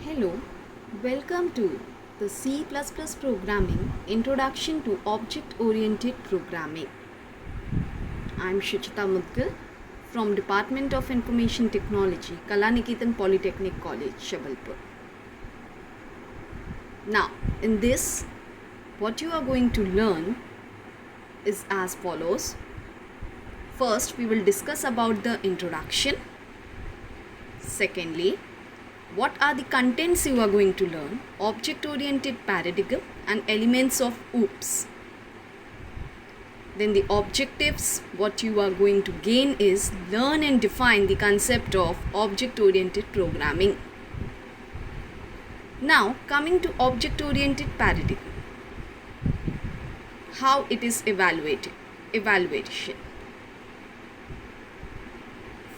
Hello, welcome to the C++ Programming Introduction to Object-Oriented Programming. I am Shuchita Mudgal from Department of Information Technology, Kalaniketan Polytechnic College, Jabalpur. Now, in this, what you are going to learn is as follows. First, we will discuss about the introduction. Secondly, what are the contents you are going to learn, object-oriented paradigm and elements of OOPS. Then the objectives, what you are going to gain is learn and define the concept of object-oriented programming. Now coming to object-oriented paradigm, how it is evaluation.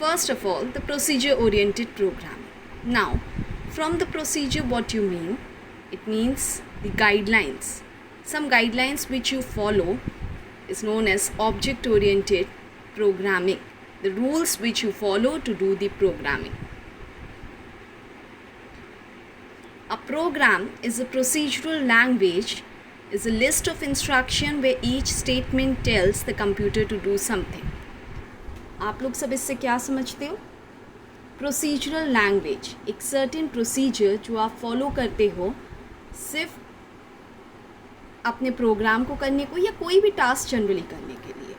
First of all, the procedure-oriented programming. Now, from the procedure, what you mean? It means the guidelines. Some guidelines which you follow is known as object-oriented programming. The rules which you follow to do the programming. A program is a procedural language, is a list of instruction where each statement tells the computer to do something. आप लोग सब इससे क्या समझते हो? Procedural language, एक certain procedure जो आप फॉलो करते हो सिर्फ अपने प्रोग्राम को करने को या कोई भी टास्क जनरली करने के लिए.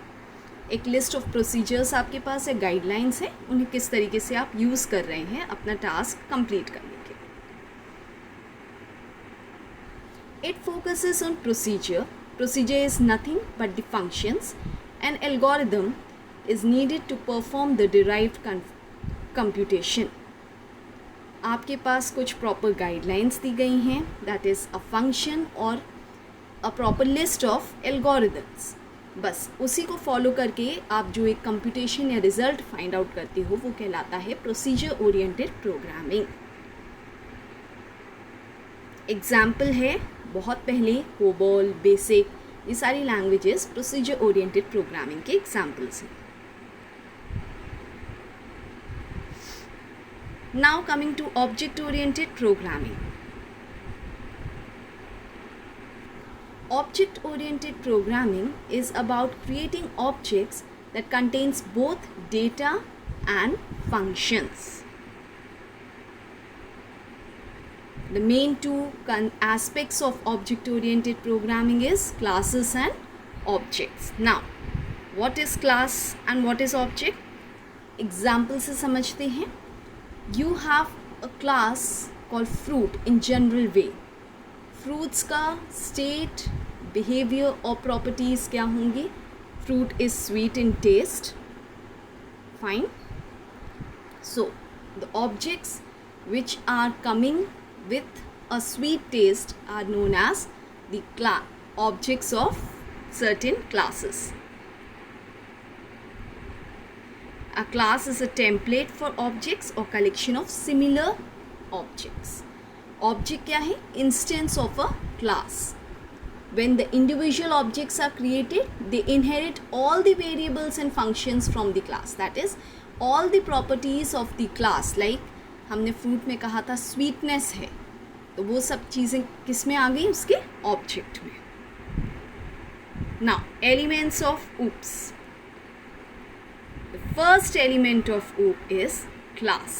एक लिस्ट ऑफ प्रोसीजर्स आपके पास है, गाइडलाइंस है, उन्हें किस तरीके से आप यूज़ कर रहे हैं अपना टास्क कंप्लीट करने के लिए. It focuses on procedure. Procedure is nothing but the functions. N algorithm is needed to perform the derived computation. आपके पास कुछ प्रॉपर गाइडलाइंस दी गई हैं, दैट इज़ अ फंक्शन और a proper list of algorithms. बस उसी को फॉलो करके आप जो एक कंप्यूटेशन या रिजल्ट फाइंड आउट करते हो वो कहलाता है प्रोसीजर ओरिएंटेड प्रोग्रामिंग. एग्जाम्पल है बहुत पहले कोबॉल, बेसिक, ये सारी लैंग्वेजेस प्रोसीजर ओरिएंटेड प्रोग्रामिंग के एग्जाम्पल्स हैं. Now coming to object-oriented programming. Object-oriented programming is about creating objects that contains both data and functions. The main two aspects of object-oriented programming is classes and objects. Now, what is class and what is object? Example से समझते हैं. You have a class called fruit in general way. Fruits का state, behavior और properties क्या होंगी? Fruit is sweet in taste. Fine. So, the objects which are coming with a sweet taste are known as the objects of certain classes. A class is a template for objects or collection of similar objects. Object क्या है? Instance of a class. When the individual objects are created, they inherit all the variables and functions from the class. That is, all the properties of the class. Like हमने fruit में कहा था sweetness है, तो वो सब चीज़ें किस में आ गई? उसके object में. Now, elements of OOPS. The first element of OOP is class.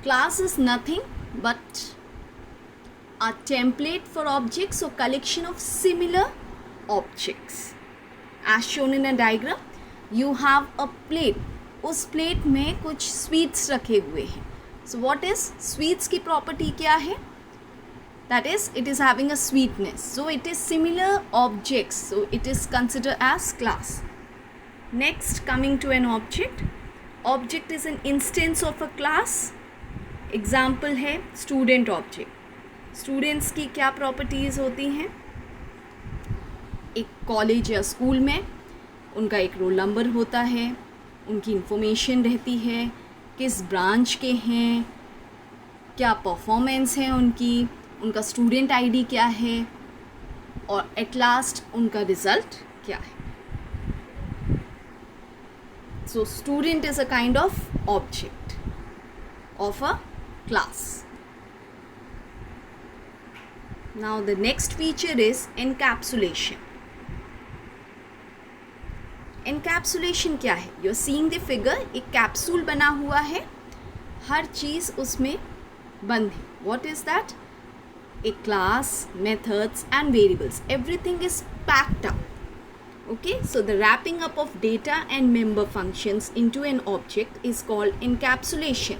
Class is nothing but a template for objects or collection of similar objects. As shown in a diagram, you have a plate. उस plate में कुछ sweets रखे हुए हैं. So what is sweets की property क्या है? That is, it is having a sweetness. So it is similar objects. So it is considered as class. Next, coming to an object. Object is an instance of a class. Example है student object. Students की क्या properties होती हैं? एक college या school में उनका एक रोल नंबर होता है, उनकी इंफॉर्मेशन रहती है, किस ब्रांच के हैं, क्या परफॉर्मेंस है उनकी, उनका स्टूडेंट आईडी क्या है और एट लास्ट उनका रिज़ल्ट क्या है. So student is a kind of object of a class. Now the next feature is encapsulation. Encapsulation क्या है? You're seeing the figure, एक कैप्सूल बना हुआ है, हर चीज़ उसमें बंद है. What is that? A class, methods and variables. Everything is packed up. Okay, so the wrapping up of data and member functions into an object is called encapsulation.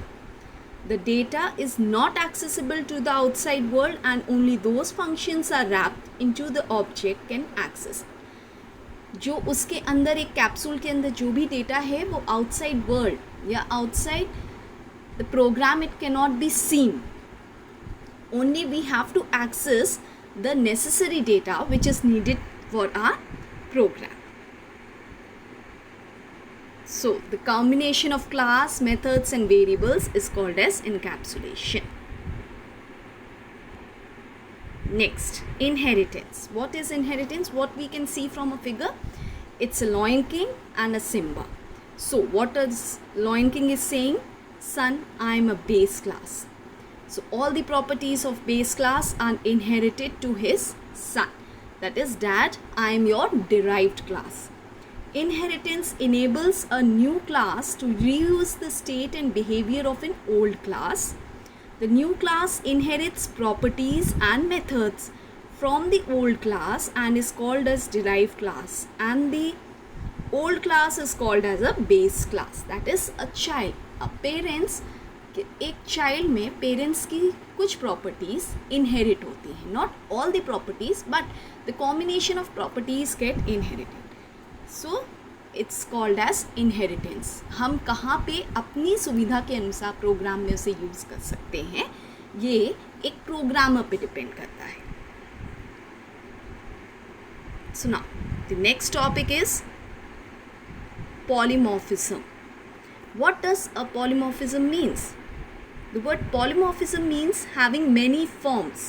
The data is not accessible to the outside world and only those functions are wrapped into the object can access. जो उसके अंदर एक capsule के अंदर जो भी data है वो आउटसाइड वर्ल्ड या outside the program it can not be seen. Only we have to access the necessary data which is needed for our program. So the combination of class, methods and variables is called as encapsulation. Next, inheritance. What is inheritance? What we can see from a figure? It's a Lion King and a Simba. So what is Lion King is saying? Son, I am a base class. So all the properties of base class are inherited to his son. That is, Dad, I am your derived class. Inheritance enables a new class to reuse the state and behavior of an old class. The new class inherits properties and methods from the old class and is called as derived class. And the old class is called as a base class. That is a child. A parents एक child में parents की कुछ properties inherit होती हैं. Not all the properties but the combination of properties get inherited. So it's called as inheritance. हम कहाँ पे अपनी सुविधा के अनुसार प्रोग्राम में उसे यूज़ कर सकते हैं, ये एक प्रोग्रामर पे डिपेंड करता है. So now the next topic is polymorphism. What does a polymorphism means? The word polymorphism means having many forms.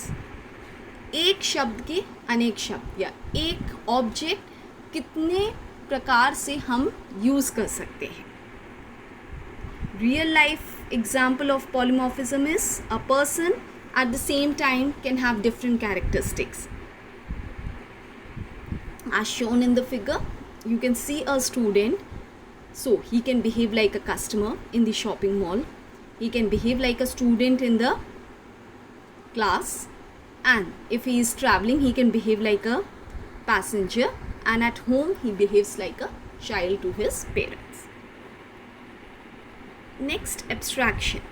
एक शब्द के अनेक शब्द या एक ऑब्जेक्ट कितने प्रकार से हम यूज़ कर सकते हैं. Real life example of polymorphism is a person at the same time can have different characteristics. As shown in the figure, you can see a student. So he can behave like a customer in the shopping mall. He can behave like a student in the class. And if he is traveling, he can behave like a passenger. And at home, he behaves like a child to his parents. Next, abstraction.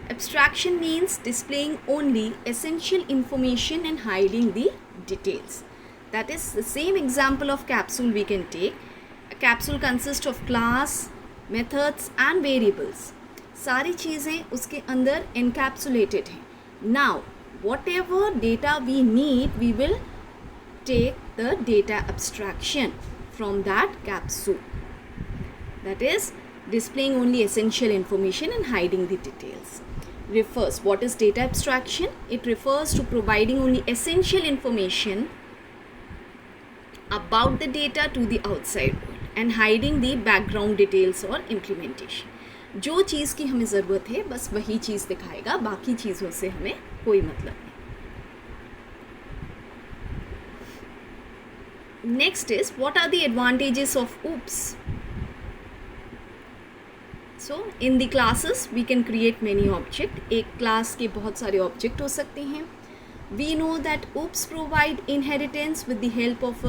Abstraction means displaying only essential information and hiding the details. That is the same example of capsule we can take. A capsule consists of class, methods and variables. सारी चीज़ें उसके अंदर encapsulated हैं. Now, whatever data we need, we will take the data abstraction from that capsule. That is, displaying only essential information and hiding the details. Refers, what is data abstraction? It refers to providing only essential information about the data to the outside world and hiding the background details or implementation. जो चीज़ की हमें ज़रूरत है बस वही चीज़ दिखाएगा, बाकी चीज़ों से हमें कोई मतलब नहीं. Next is, what are the advantages of OOPS? So in the classes we can create many objects. एक क्लास के बहुत सारे ऑब्जेक्ट हो सकते हैं. We know that OOPS provide inheritance with the help of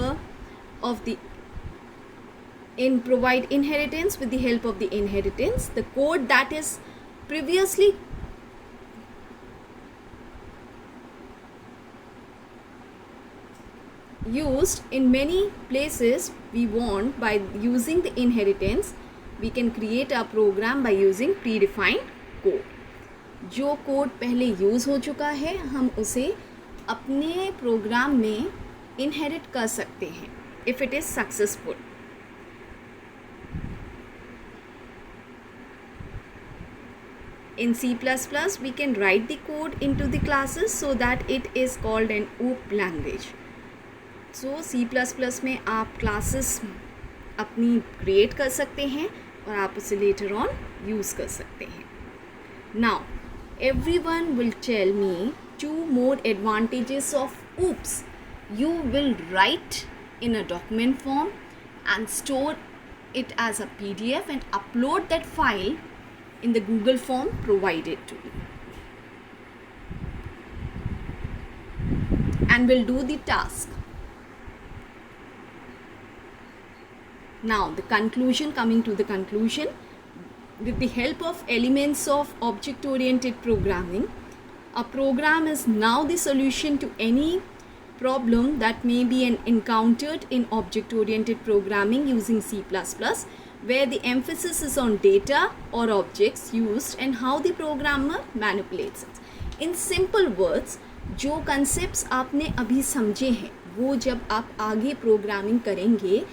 provide inheritance with the help of the inheritance. The code that is previously used in many places, we want by using the inheritance we can create a program by using predefined code. जो code पहले use हो चुका है हम उसे अपने programme में inherit कर सकते हैं if it is successful. In C++, we can write the code into the classes so that it is called an OOP language. So C++ में आप classes अपनी create कर सकते हैं और आप उसे later on use कर सकते हैं. Now, everyone will tell me two more advantages of OOPS. You will write in a document form and store it as a PDF and upload that file in the Google form provided to you, and will do the task. Now the conclusion, coming to the conclusion, with the help of elements of object-oriented programming, a program is now the solution to any problem that may be encountered in object-oriented programming using C++, where the emphasis is on data or objects used and how the programmer manipulates it. In simple words, जो concepts आपने अभी समझे हैं वो जब आप आगे programming करेंगे,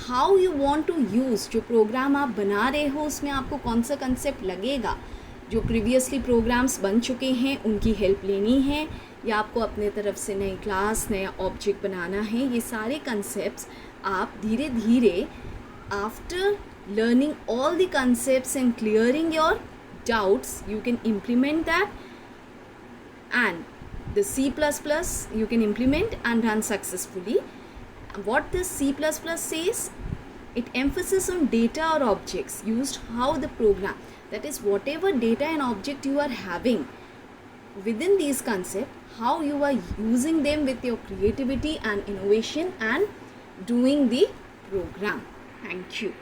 how you want to use, जो प्रोग्राम आप बना रहे हो उसमें आपको कौन सा कंसेप्ट लगेगा, जो प्रीवियसली प्रोग्राम्स बन चुके हैं उनकी हेल्प लेनी है या आपको अपने तरफ से नई क्लास नया ऑब्जेक्ट बनाना है, ये सारे कंसेप्ट्स आप धीरे धीरे after learning all the concepts and clearing your doubts, you can implement that, and the C++ you can implement and run successfully. What this C++ says, it emphasizes on data or objects used, how the program, that is whatever data and object you are having within these concepts, how you are using them with your creativity and innovation and doing the program. Thank you.